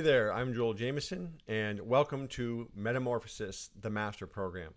Hey there, I'm Joel Jameson, and welcome to Metamorphosis, the Master Program.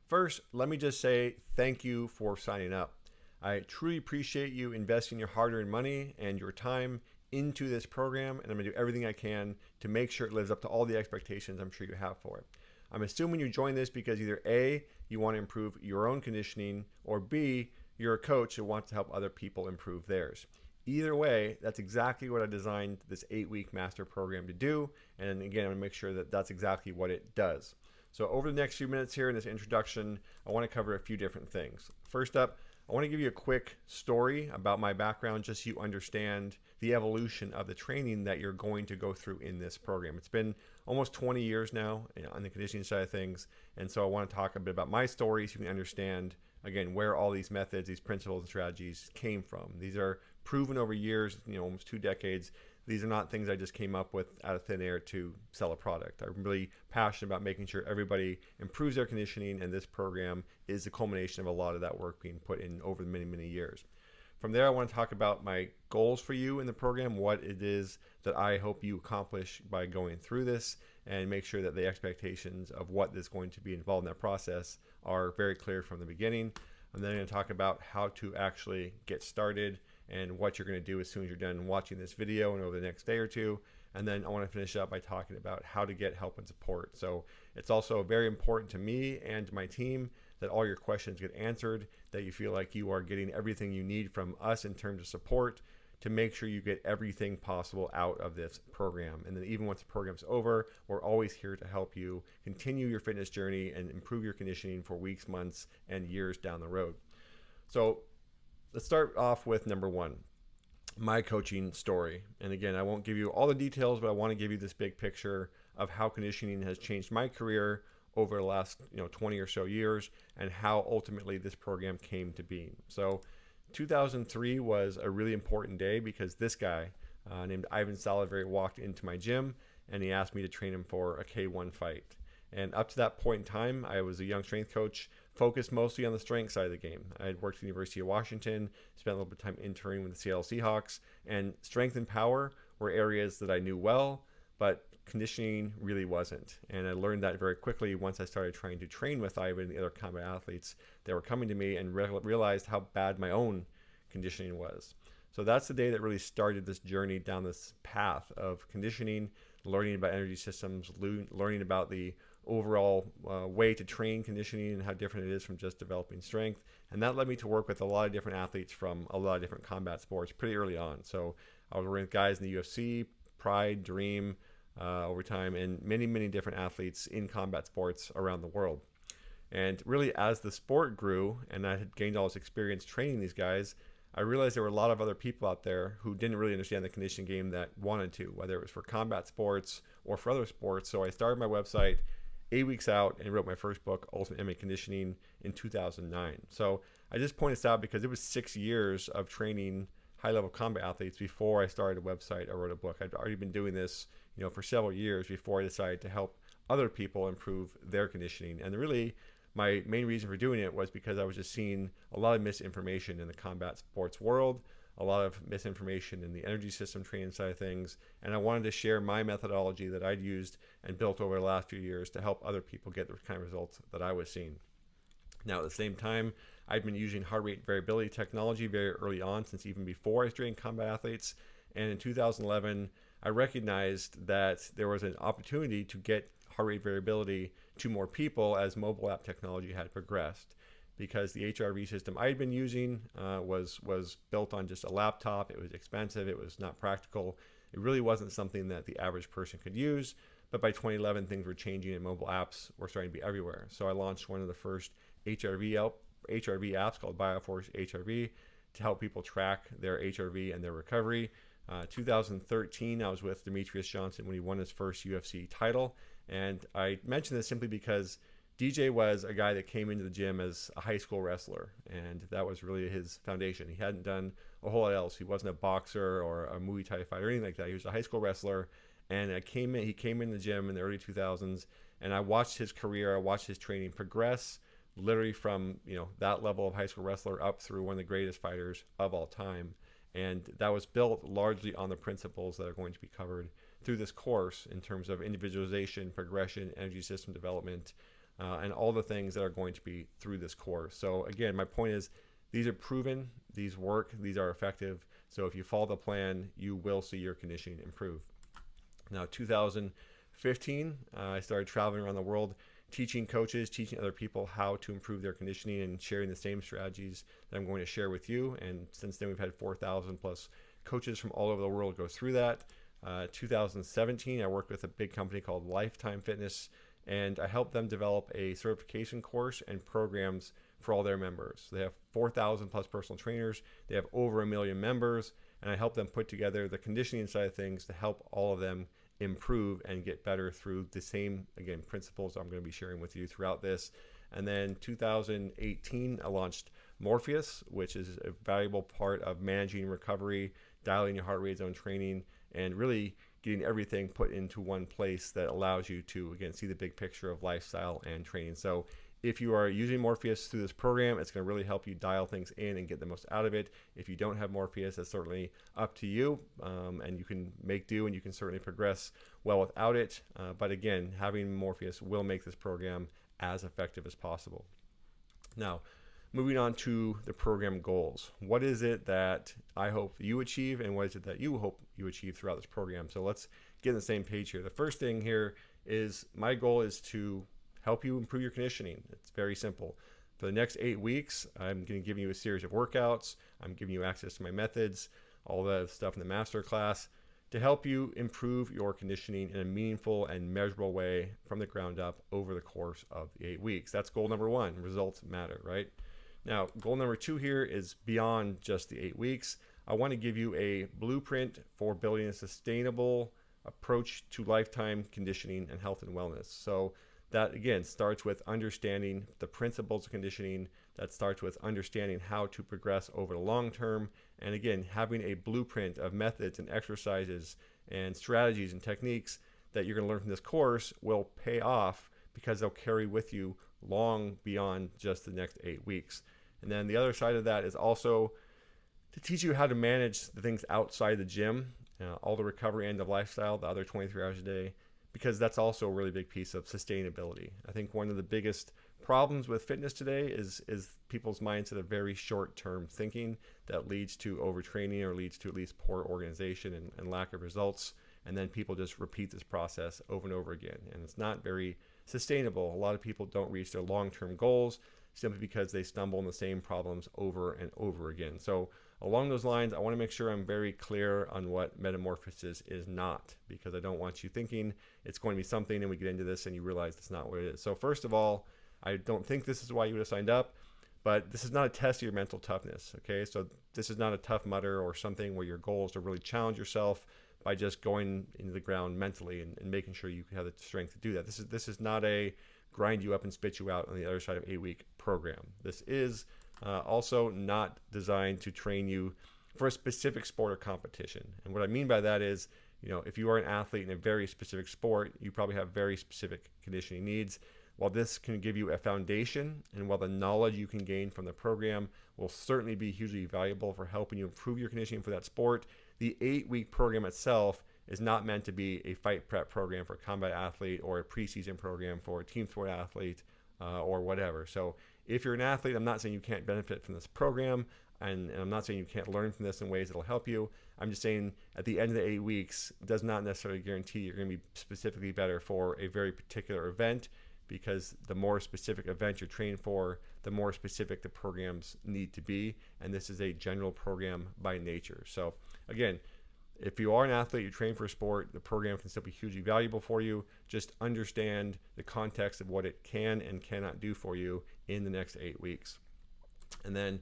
First, let me just say thank you for signing up. I truly appreciate you investing your hard earned money and your time into this program, and I'm going to do everything I can to make sure it lives up to all the expectations I'm sure you have for it. I'm assuming you joined this because either A, you want to improve your own conditioning, or B, you're a coach who wants to help other people improve theirs. Either way, that's exactly what I designed this 8-week master program to do. And again, I'm going to make sure that that's exactly what it does. So over the next few minutes here in this introduction, I want to cover a few different things. First up, I want to give you a quick story about my background just so you understand the evolution of the training that you're going to go through in this program. It's been almost 20 years now on the conditioning side of things. And so I want to talk a bit about my story so you can understand, again, where all these methods, these principles and strategies came from. These are proven over years, almost 2 decades. These are not things I just came up with out of thin air to sell a product. I'm really passionate about making sure everybody improves their conditioning, and this program is the culmination of a lot of that work being put in over many, many years. From there, I want to talk about my goals for you in the program, what it is that I hope you accomplish by going through this, and make sure that the expectations of what is going to be involved in that process are very clear from the beginning. And then I'm going to talk about how to actually get started and what you're going to do as soon as you're done watching this video and over the next day or two. And then I want to finish up by talking about how to get help and support. So it's also very important to me and to my team that all your questions get answered, that you feel like you are getting everything you need from us in terms of support to make sure you get everything possible out of this program. And then even once the program's over, we're always here to help you continue your fitness journey and improve your conditioning for weeks, months, and years down the road. So let's start off with number one, my coaching story. And again, I won't give you all the details, but I want to give you this big picture of how conditioning has changed my career over the last 20 or so years, and how ultimately this program came to be. So 2003 was a really important day because this guy named Ivan Salaverry walked into my gym and he asked me to train him for a K1 fight. And up to that point in time, I was a young strength coach, focused mostly on the strength side of the game. I had worked at the University of Washington, spent a little bit of time interning with the Seattle Seahawks, and strength and power were areas that I knew well, but conditioning really wasn't. And I learned that very quickly once I started trying to train with Ivan and the other combat athletes that were coming to me, and realized how bad my own conditioning was. So that's the day that really started this journey down this path of conditioning, learning about energy systems, learning about the overall way to train conditioning and how different it is from just developing strength. And that led me to work with a lot of different athletes from a lot of different combat sports pretty early on. So I was working with guys in the UFC, Pride, Dream, over time, and many, many different athletes in combat sports around the world. And really, as the sport grew and I had gained all this experience training these guys, I realized there were a lot of other people out there who didn't really understand the conditioning game that wanted to, whether it was for combat sports or for other sports. So I started my website 8 weeks out and wrote my first book, Ultimate MMA Conditioning, in 2009. So I just point this out because it was 6 years of training high-level combat athletes before I started a website or wrote a book. I'd already been doing this, for several years before I decided to help other people improve their conditioning. And really, my main reason for doing it was because I was just seeing a lot of misinformation in the combat sports world, a lot of misinformation in the energy system training side of things, and I wanted to share my methodology that I'd used and built over the last few years to help other people get the kind of results that I was seeing. Now, at the same time, I'd been using heart rate variability technology very early on, since even before I was training combat athletes. And in 2011, I recognized that there was an opportunity to get heart rate variability to more people as mobile app technology had progressed, because the HRV system I had been using was built on just a laptop. It was expensive. It was not practical. It really wasn't something that the average person could use. But by 2011, things were changing and mobile apps were starting to be everywhere. So I launched one of the first HRV apps called BioForce HRV to help people track their HRV and their recovery. 2013, I was with Demetrius Johnson when he won his first UFC title. And I mention this simply because DJ was a guy that came into the gym as a high school wrestler, and that was really his foundation. He hadn't done a whole lot else. He wasn't a boxer or a Muay Thai fighter or anything like that. He was a high school wrestler, and he came in the gym in the early 2000s, and I watched his career, I watched his training progress, literally from that level of high school wrestler up through one of the greatest fighters of all time. And that was built largely on the principles that are going to be covered through this course in terms of individualization, progression, energy system development, and all the things that are going to be through this course. So again, my point is these are proven, these work, these are effective. So if you follow the plan, you will see your conditioning improve. Now, 2015, I started traveling around the world, teaching coaches, teaching other people how to improve their conditioning and sharing the same strategies that I'm going to share with you. And since then, we've had 4,000 plus coaches from all over the world go through that. 2017, I worked with a big company called Lifetime Fitness, and I helped them develop a certification course and programs for all their members. They have 4,000 plus personal trainers. They have over 1 million members, and I help them put together the conditioning side of things to help all of them improve and get better through the same, again, principles I'm going to be sharing with you throughout this. And then 2018, I launched Morpheus, which is a valuable part of managing recovery, dialing your heart rate zone training, and really getting everything put into one place that allows you to, again, see the big picture of lifestyle and training. So if you are using Morpheus through this program, it's going to really help you dial things in and get the most out of it. If you don't have Morpheus, it's certainly up to you, and you can make do, and you can certainly progress well without it. But again, having Morpheus will make this program as effective as possible. Now, moving on to the program goals. What is it that I hope you achieve, and what is it that you hope you achieve throughout this program? So let's get on the same page here. The first thing here is my goal is to help you improve your conditioning. It's very simple. For the next 8 weeks, I'm going to give you a series of workouts. I'm giving you access to my methods, all the stuff in the master class to help you improve your conditioning in a meaningful and measurable way from the ground up over the course of the 8 weeks. That's goal number one. Results matter, right? Now, goal number two here is beyond just the 8 weeks. I want to give you a blueprint for building a sustainable approach to lifetime conditioning and health and wellness. So that, again, starts with understanding the principles of conditioning. That starts with understanding how to progress over the long term. And again, having a blueprint of methods and exercises and strategies and techniques that you're going to learn from this course will pay off because they'll carry with you long beyond just the next 8 weeks. And then the other side of that is also to teach you how to manage the things outside the gym, all the recovery end of lifestyle, the other 23 hours a day, because that's also a really big piece of sustainability. I think one of the biggest problems with fitness today is people's mindset of very short-term thinking that leads to overtraining or leads to at least poor organization and lack of results. And then people just repeat this process over and over again. And it's not very sustainable. A lot of people don't reach their long-term goals simply because they stumble in the same problems over and over again. So along those lines, I want to make sure I'm very clear on what metamorphosis is not, because I don't want you thinking it's going to be something and we get into this and you realize it's not what it is. So first of all, I don't think this is why you would have signed up, but this is not a test of your mental toughness, okay? So this is not a Tough Mudder or something where your goal is to really challenge yourself by just going into the ground mentally and making sure you have the strength to do that. This is not a grind you up and spit you out on the other side of 8-week program. This is also not designed to train you for a specific sport or competition. And what I mean by that is, if you are an athlete in a very specific sport, you probably have very specific conditioning needs. While this can give you a foundation, and while the knowledge you can gain from the program will certainly be hugely valuable for helping you improve your conditioning for that sport, the 8-week program itself is not meant to be a fight prep program for a combat athlete or a preseason program for a team sport athlete or whatever. So if you're an athlete, I'm not saying you can't benefit from this program, and I'm not saying you can't learn from this in ways that will help you. I'm just saying at the end of the 8 weeks does not necessarily guarantee you're going to be specifically better for a very particular event, because the more specific event you're trained for, the more specific the programs need to be. And this is a general program by nature. So again, if you are an athlete, you train for a sport, the program can still be hugely valuable for you. Just understand the context of what it can and cannot do for you in the next 8 weeks. And then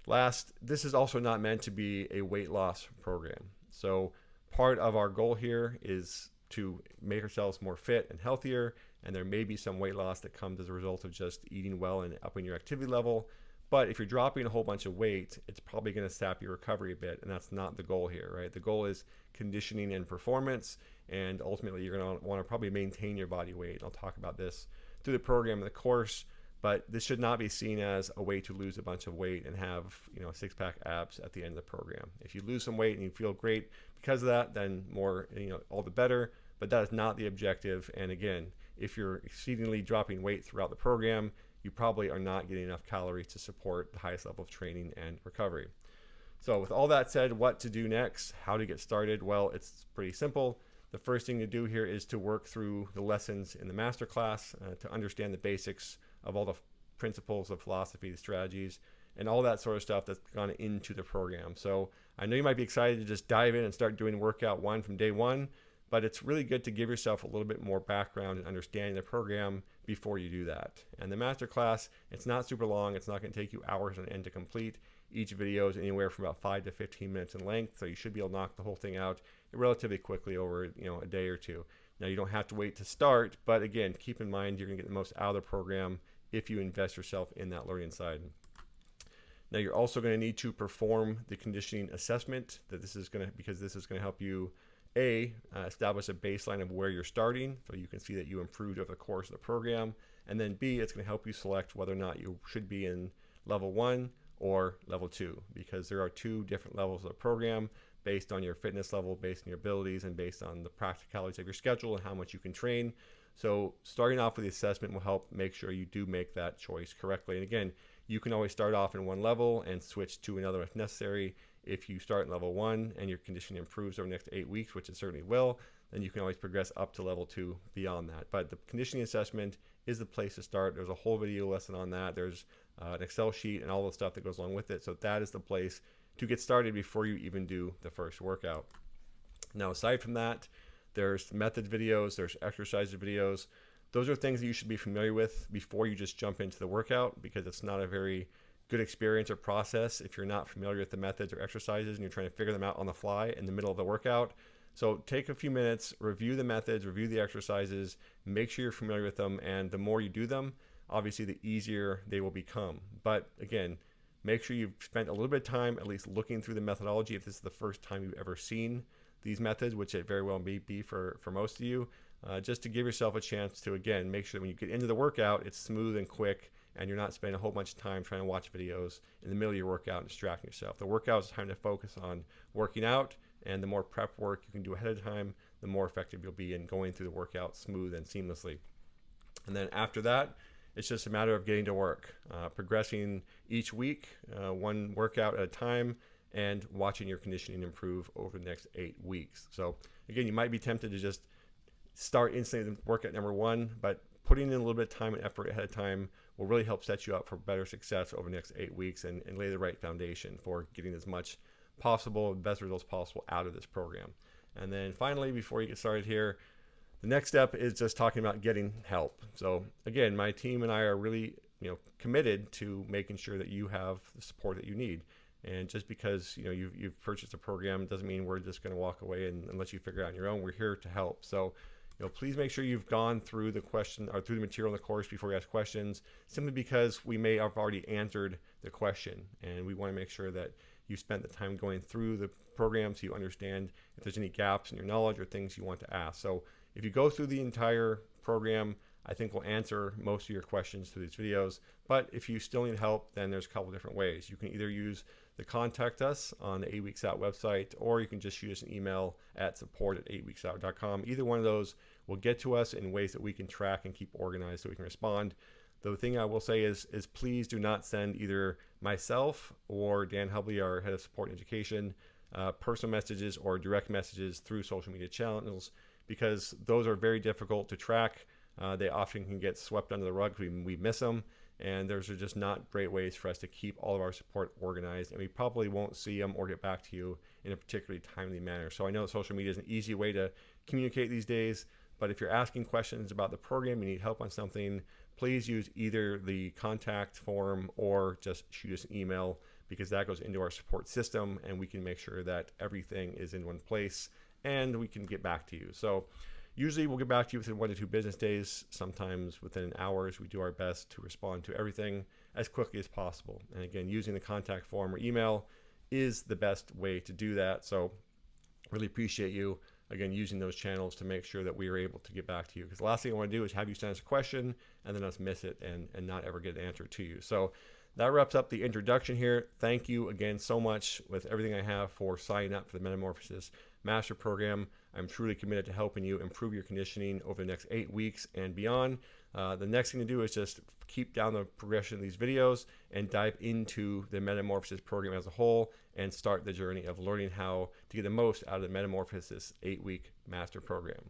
last, this is also not meant to be a weight loss program. So part of our goal here is to make ourselves more fit and healthier, and there may be some weight loss that comes as a result of just eating well and upping your activity level. But if you're dropping a whole bunch of weight, it's probably going to sap your recovery a bit, and that's not the goal here, right? The goal is conditioning and performance, and ultimately you're going to want to probably maintain your body weight. I'll talk about this through the program and the course, but this should not be seen as a way to lose a bunch of weight and have, six-pack abs at the end of the program. If you lose some weight and you feel great because of that, then more, all the better, but that is not the objective. And again, if you're exceedingly dropping weight throughout the program, you probably are not getting enough calories to support the highest level of training and recovery. So with all that said, what to do next, how to get started? Well, it's pretty simple. The first thing to do here is to work through the lessons in the masterclass to understand the basics of all the principles of philosophy, the strategies, and all that sort of stuff that's gone into the program. So I know you might be excited to just dive in and start doing workout one from day one, but it's really good to give yourself a little bit more background and understanding the program before you do that. And the masterclass, it's not super long. It's not going to take you hours on end to complete. Each video is anywhere from about 5 to 15 minutes in length, so you should be able to knock the whole thing out relatively quickly over a day or two. Now you don't have to wait to start, but again, keep in mind you're going to get the most out of the program if you invest yourself in that learning side. Now you're also going to need to perform the conditioning assessment because this is going to help you establish a baseline of where you're starting so you can see that you improved over the course of the program, and then B, it's going to help you select whether or not you should be in level 1 or level 2, because there are 2 different levels of the program based on your fitness level, based on your abilities, and based on the practicalities of your schedule and how much you can train. So starting off with the assessment will help make sure you do make that choice correctly. And again, you can always start off in one level and switch to another if necessary. If you start in level 1 and your conditioning improves over the next 8 weeks, which it certainly will, then you can always progress up to level 2 beyond that. But the conditioning assessment is the place to start. There's a whole video lesson on that. There's an Excel sheet and all the stuff that goes along with it. So that is the place to get started before you even do the first workout. Now, aside from that, there's method videos, there's exercise videos. Those are things that you should be familiar with before you just jump into the workout, because it's not a very good experience or process if you're not familiar with the methods or exercises and you're trying to figure them out on the fly in the middle of the workout. So take a few minutes, review the methods, review the exercises, make sure you're familiar with them, and the more you do them, obviously the easier they will become. But again, make sure you've spent a little bit of time at least looking through the methodology if this is the first time you've ever seen these methods, which it very well may be for most of you, just to give yourself a chance to, again, make sure that when you get into the workout, it's smooth and quick and you're not spending a whole bunch of time trying to watch videos in the middle of your workout and distracting yourself. The workout is time to focus on working out, and the more prep work you can do ahead of time, the more effective you'll be in going through the workout smooth and seamlessly. And then after that, it's just a matter of getting to work, progressing each week, one workout at a time, and watching your conditioning improve over the next 8 weeks. So again, you might be tempted to just start instantly with workout number 1, but putting in a little bit of time and effort ahead of time will really help set you up for better success over the next 8 weeks and lay the right foundation for getting as much possible, best results possible out of this program. And then finally, before you get started here, the next step is just talking about getting help. So again, my team and I are really, committed to making sure that you have the support that you need. And just because you've purchased a program doesn't mean we're just going to walk away and let you figure it out on your own. We're here to help. So please make sure you've gone through the question or through the material in the course before you ask questions, simply because we may have already answered the question, and we want to make sure that you spent the time going through the program so you understand if there's any gaps in your knowledge or things you want to ask. So if you go through the entire program, I think we'll answer most of your questions through these videos. But if you still need help, then there's a couple different ways. You can either use the Contact Us on the 8 Weeks Out website, or you can just shoot us an email at support@8weeksout.com. Either one of those will get to us in ways that we can track and keep organized so we can respond. The thing I will say is please do not send either myself or Dan Hubley, our head of support and education, personal messages or direct messages through social media channels, because those are very difficult to track. They often can get swept under the rug. We miss them, and those are just not great ways for us to keep all of our support organized, and we probably won't see them or get back to you in a particularly timely manner. So I know social media is an easy way to communicate these days, but if you're asking questions about the program, you need help on something, please use either the contact form or just shoot us an email, because that goes into our support system and we can make sure that everything is in one place and we can get back to you. So usually we'll get back to you within 1 to 2 business days. Sometimes within hours. We do our best to respond to everything as quickly as possible. And again, using the contact form or email is the best way to do that. So really appreciate you again, using those channels to make sure that we are able to get back to you. Because the last thing I want to do is have you send us a question and then us miss it and not ever get an answer to you. So that wraps up the introduction here. Thank you again so much with everything I have for signing up for the Metamorphosis Master Program. I'm truly committed to helping you improve your conditioning over the next 8 weeks and beyond. The next thing to do is just keep down the progression of these videos and dive into the Metamorphosis program as a whole and start the journey of learning how to get the most out of the Metamorphosis 8-week master program.